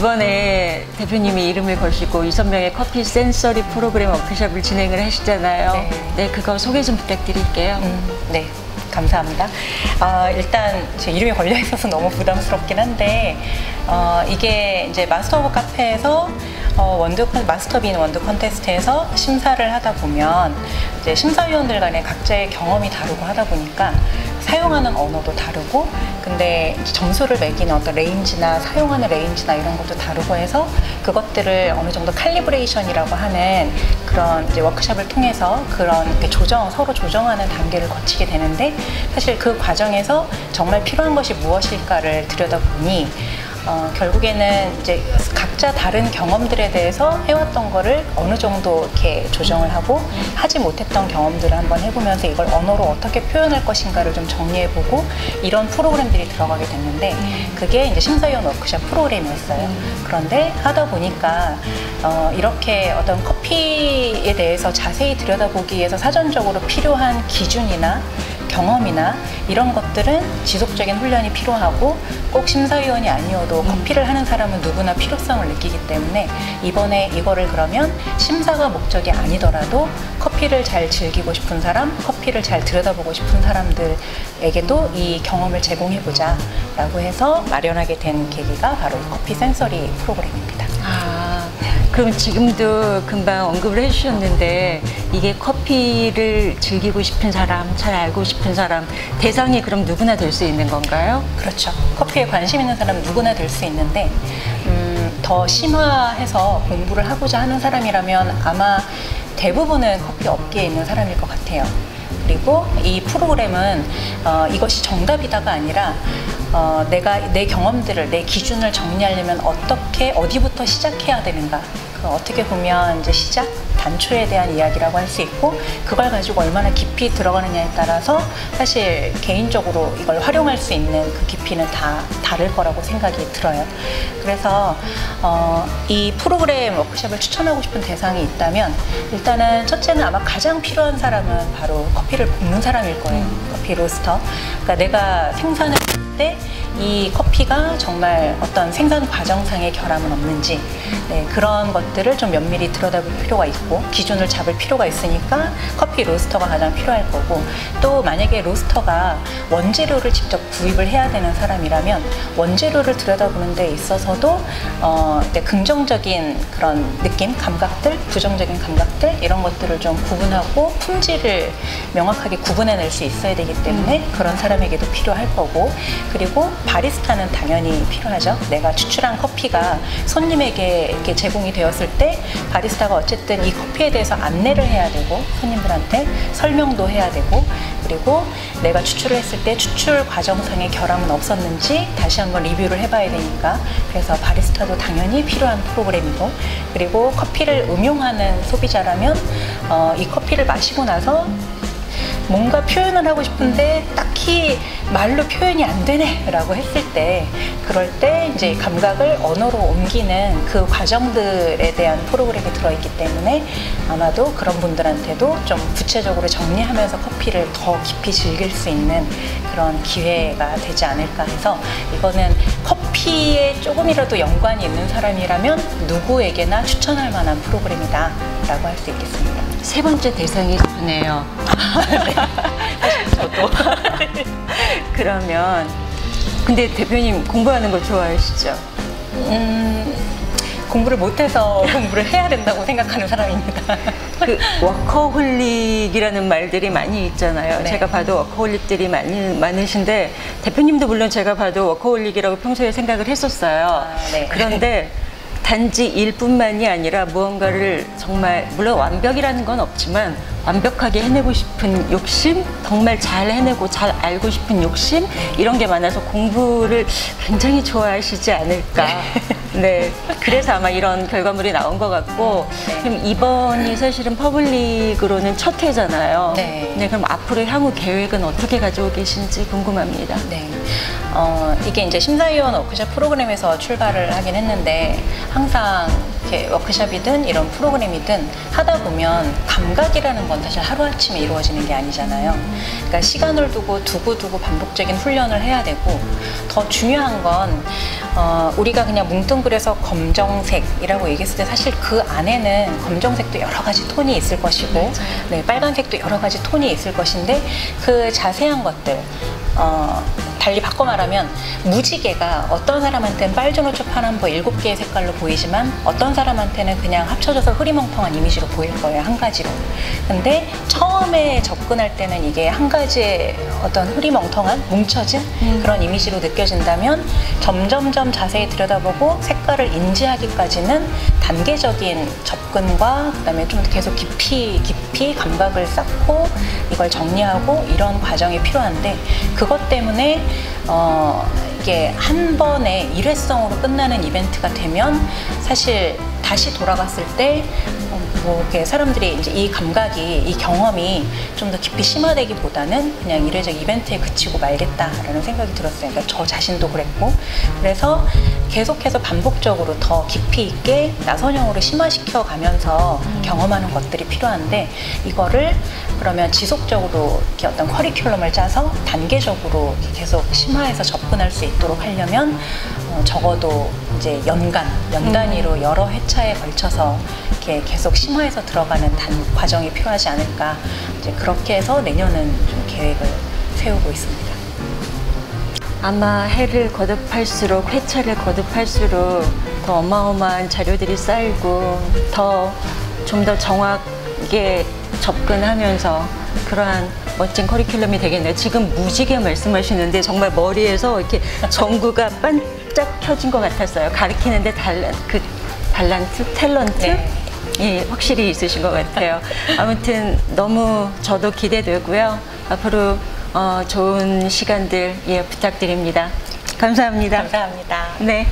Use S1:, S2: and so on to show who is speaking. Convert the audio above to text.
S1: 이번에 대표님이 이름을 걸시고 6명의 커피 센서리 프로그램 워크숍을 진행을 하시잖아요.
S2: 네.
S1: 네, 그거 소개 좀 부탁드릴게요.
S2: 네, 감사합니다. 일단 제 이름이 걸려 있어서 너무 부담스럽긴 한데, 이게 이제 마스터 오브 카페에서 마스터빈 원두 컨테스트에서 심사를 하다 보면 이제 심사위원들 간의 각자의 경험이 다르고 하다 보니까 사용하는 언어도 다르고, 근데 점수를 매기는 어떤 레인지나 사용하는 레인지나 이런 것도 다르고 해서 그것들을 어느 정도 칼리브레이션이라고 하는 그런 이제 워크숍을 통해서 그런 서로 조정하는 단계를 거치게 되는데, 사실 그 과정에서 정말 필요한 것이 무엇일까를 들여다보니 결국에는 이제 각자 다른 경험들에 대해서 해왔던 거를 어느 정도 이렇게 조정을 하고, 하지 못했던 경험들을 한번 해보면서 이걸 언어로 어떻게 표현할 것인가를 좀 정리해보고 이런 프로그램들이 들어가게 됐는데, 그게 이제 심사위원 워크숍 프로그램이었어요. 그런데 하다 보니까 이렇게 어떤 커피에 대해서 자세히 들여다보기 위해서 사전적으로 필요한 기준이나 경험이나 이런 것들은 지속적인 훈련이 필요하고, 꼭 심사위원이 아니어도 커피를 하는 사람은 누구나 필요성을 느끼기 때문에 이번에 이거를 그러면 심사가 목적이 아니더라도 커피를 잘 즐기고 싶은 사람, 커피를 잘 들여다보고 싶은 사람들에게도 이 경험을 제공해보자 라고 해서 마련하게 된 계기가 바로 커피 센서리 프로그램입니다.
S1: 그럼 지금도 금방 언급을 해주셨는데, 이게 커피를 즐기고 싶은 사람, 잘 알고 싶은 사람, 대상이 그럼 누구나 될 수 있는 건가요?
S2: 그렇죠. 커피에 관심 있는 사람 누구나 될 수 있는데, 더 심화해서 공부를 하고자 하는 사람이라면 아마 대부분은 커피 업계에 있는 사람일 것 같아요. 그리고 이 프로그램은 이것이 정답이다가 아니라 내가 내 경험들을, 내 기준을 정리하려면 어디부터 시작해야 되는가, 어떻게 보면 이제 시작, 단초에 대한 이야기라고 할 수 있고, 그걸 가지고 얼마나 깊이 들어가느냐에 따라서 사실 개인적으로 이걸 활용할 수 있는 그 깊이는 다 다를 거라고 생각이 들어요. 그래서 이 프로그램 워크숍을 추천하고 싶은 대상이 있다면, 일단은 첫째는 아마 가장 필요한 사람은 바로 커피를 볶는 사람일 거예요. 커피 로스터. 그러니까 내가 생산을 할 때 이 커피가 정말 어떤 생산 과정상의 결함은 없는지, 네, 그런 것들을 좀 면밀히 들여다볼 필요가 있고 기준을 잡을 필요가 있으니까 커피 로스터가 가장 필요할 거고, 또 만약에 로스터가 원재료를 직접 구입을 해야 되는 사람이라면 원재료를 들여다보는 데 있어서도 네, 긍정적인 그런 느낌, 감각들, 부정적인 감각들, 이런 것들을 좀 구분하고 품질을 명확하게 구분해낼 수 있어야 되기 때문에 그런 사람에게도 필요할 거고, 그리고 바리스타는 당연히 필요하죠. 내가 추출한 커피가 손님에게 이렇게 제공이 되었을 때 바리스타가 어쨌든 이 커피에 대해서 안내를 해야 되고, 손님들한테 설명도 해야 되고, 그리고 내가 추출을 했을 때 추출 과정상의 결함은 없었는지 다시 한번 리뷰를 해봐야 되니까, 그래서 바리스타도 당연히 필요한 프로그램이고, 그리고 커피를 음용하는 소비자라면 이 커피를 마시고 나서 뭔가 표현을 하고 싶은데 딱히 말로 표현이 안 되네 라고 했을 때, 그럴 때 이제 감각을 언어로 옮기는 그 과정들에 대한 프로그램이 들어있기 때문에 아마도 그런 분들한테도 좀 구체적으로 정리하면서 커피를 더 깊이 즐길 수 있는 그런 기회가 되지 않을까 해서, 이거는 커피에 조금이라도 연관이 있는 사람이라면 누구에게나 추천할 만한 프로그램이다 라고 할 수 있겠습니다.
S1: 세 번째 대상이 저네요.
S2: 네. 사실 저도.
S1: 그러면 근데 대표님 공부하는 거 좋아하시죠?
S2: 공부를 못해서 공부를 해야 된다고 생각하는 사람입니다.
S1: 그 워커홀릭이라는 말들이 많이 있잖아요.
S2: 네.
S1: 제가 봐도 워커홀릭들이 많으신데, 대표님도 물론 제가 봐도 워커홀릭이라고 평소에 생각을 했었어요.
S2: 네.
S1: 그런데 단지 일뿐만이 아니라 무언가를 정말, 물론 완벽이라는 건 없지만 완벽하게 해내고 싶은 욕심, 정말 잘 해내고 잘 알고 싶은 욕심, 이런 게 많아서 공부를 굉장히 좋아하시지 않을까. 네, 그래서 아마 이런 결과물이 나온 것 같고, 그럼 이번이 사실은 퍼블릭으로는 첫 회잖아요.
S2: 네.
S1: 네, 그럼 앞으로 향후 계획은 어떻게 가지고 계신지 궁금합니다.
S2: 네. 이게 이제 심사위원 워크숍 프로그램에서 출발을 하긴 했는데, 항상 이렇게 워크숍이든 이런 프로그램이든 하다 보면 감각이라는 건 사실 하루아침에 이루어지는 게 아니잖아요. 그러니까 시간을 두고 반복적인 훈련을 해야 되고, 더 중요한 건 우리가 그냥 뭉뚱그려서 검정색이라고 얘기했을 때 사실 그 안에는 검정색도 여러 가지 톤이 있을 것이고, 네, 빨간색도 여러 가지 톤이 있을 것인데, 그 자세한 것들, 달리 바꿔 말하면 무지개가 어떤 사람한테는 빨주노초 파란보 7개의 색깔로 보이지만 어떤 사람한테는 그냥 합쳐져서 흐리멍텅한 이미지로 보일 거예요, 한 가지로. 근데 처음에 접근할 때는 이게 한 가지의 어떤 흐리멍텅한 뭉쳐진 그런 이미지로 느껴진다면, 점점점 자세히 들여다보고 색깔을 인지하기까지는 단계적인 접근과 그다음에 좀 계속 깊이 감각을 쌓고 이걸 정리하고 이런 과정이 필요한데, 그것 때문에 이게 한 번의 일회성으로 끝나는 이벤트가 되면 사실 다시 돌아갔을 때 뭐 이렇게 사람들이 이제 이 감각이, 이 경험이 좀 더 깊이 심화되기보다는 그냥 일회적 이벤트에 그치고 말겠다라는 생각이 들었어요. 그러니까 저 자신도 그랬고, 그래서 계속해서 반복적으로 더 깊이 있게 나선형으로 심화시켜 가면서 경험하는 것들이 필요한데, 이거를 그러면 지속적으로 이렇게 어떤 커리큘럼을 짜서 단계적으로 이렇게 계속 심화해서 접근할 수 있도록 하려면 적어도 이제 연 단위로 여러 회차에 걸쳐서 이렇게 계속 심화해서 들어가는 과정이 필요하지 않을까, 이제 그렇게 해서 내년은 좀 계획을 세우고 있습니다.
S1: 아마 해를 거듭할수록, 회차를 거듭할수록 더 어마어마한 자료들이 쌓이고 좀 더 정확하게 접근하면서 그러한 멋진 커리큘럼이 되겠네요. 지금 무지개 말씀하시는데 정말 머리에서 이렇게 전구가 반짝 켜진 것 같았어요. 가리키는데 탤런트?
S2: 네.
S1: 예, 확실히 있으신 것 같아요. 아무튼 너무 저도 기대되고요. 앞으로 좋은 시간들 부탁드립니다. 감사합니다.
S2: 감사합니다.
S1: 네.